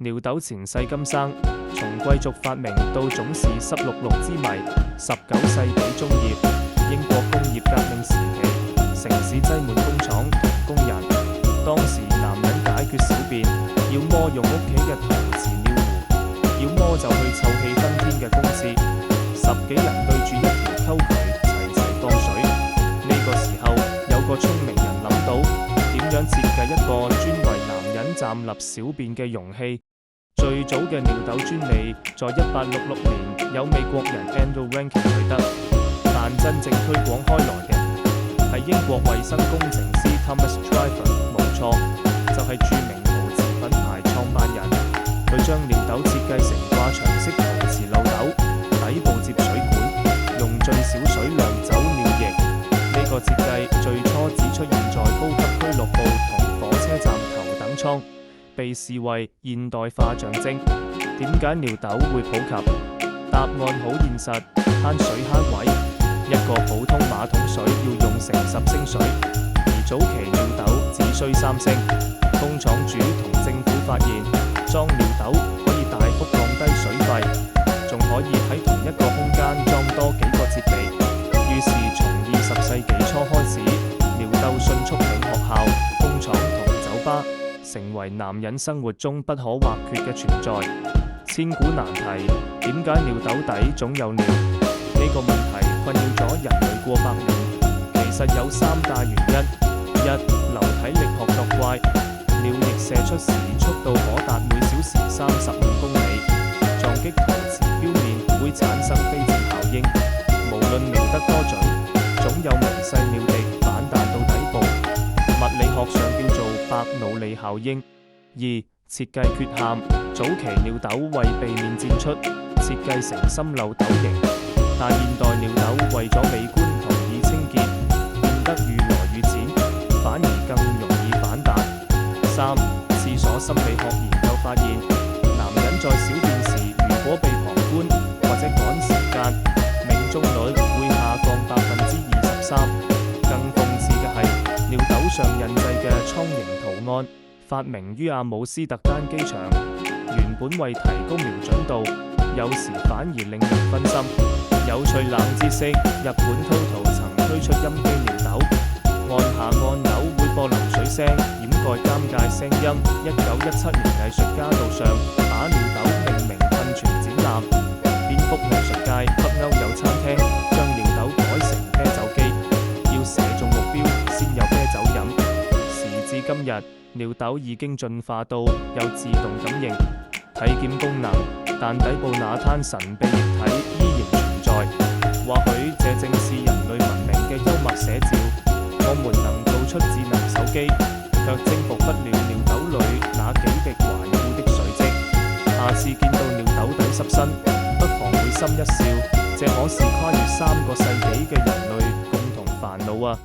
尿斗前世今生，從貴族發明到總是濕漉漉之謎。19世紀中葉，英國工業革命時期，城市擠滿工廠同工人。當時男人解決小便，要麼用屋企嘅陶瓷尿壺，要麼就去臭氣熏天嘅公廁。10幾人對住一條溝渠，齊齊放水。呢個時候，有個聰明人諗到點樣設計一個專為男人站立小便嘅容器。最早嘅尿斗專利在1866年由美國人 Andrew Rankine 取得，但真正推廣開來嘅係英國衛生工程師 Thomas Trifon， 冇錯，就係著名陶瓷品牌創辦人。佢將尿斗設計成掛牆式陶瓷漏斗，底部接水管，用最少水量走尿液。呢個設計最初只出現在高級俱樂部同火車站頭等艙，被視為現代化象徵。點解尿斗會普及？答案好現實，慳水慳位。一個普通馬桶水要用成10升水，而早期尿斗只需3升。工廠主同政府發現，裝尿斗可以大幅降低水費，仲可以喺同一個空間裝多幾個設備。於是從20世紀初開始，尿斗迅速令學校、工廠同酒吧成為男人生活中不可或缺嘅存在。千古難題，點解尿斗底總有尿？呢個問題困擾咗人類過百年。其實有3大原因：一、流體力學作怪，尿液射出時速度可達每小時35公里，撞擊陶瓷表面會產生飛濺效應，無論瞄得多準，總有微細尿滴反彈到底部，物理學上叫做伯努利效應。2、設計缺陷，早期尿斗為避免濺出，設計成深漏斗形，但現代尿斗為咗美觀同易清潔，變得愈來愈淺，反而更容易反彈。3、廁所心理學研究發現，男人在小便時如果被旁觀或者趕時間，命中率會下降23%。更諷刺嘅係，尿斗上印製嘅蒼蠅圖案發明於阿姆斯特丹機場，原本為提高瞄準度，有時反而令人分心。有趣冷知識：日本 TOTO 曾推出音機尿斗，按下按鈕會播流水聲，掩蓋尷尬聲音。1917年藝術家道上把尿斗命名噴泉展覽。顛覆藝術界，北歐有餐廳將尿斗改成啤酒機，要射中目標先有啤酒飲。時至今日，尿斗已經進化到有自動感應、體檢功能，但底部那灘神秘液體依然存在。或許這正是人類文明嘅幽默寫照。我們能造出智能手機，卻征服不了尿斗裏那幾滴頑固的水跡。下次見到尿斗底濕身，不妨會心一笑，這可是跨越3個世紀嘅人類共同煩惱啊！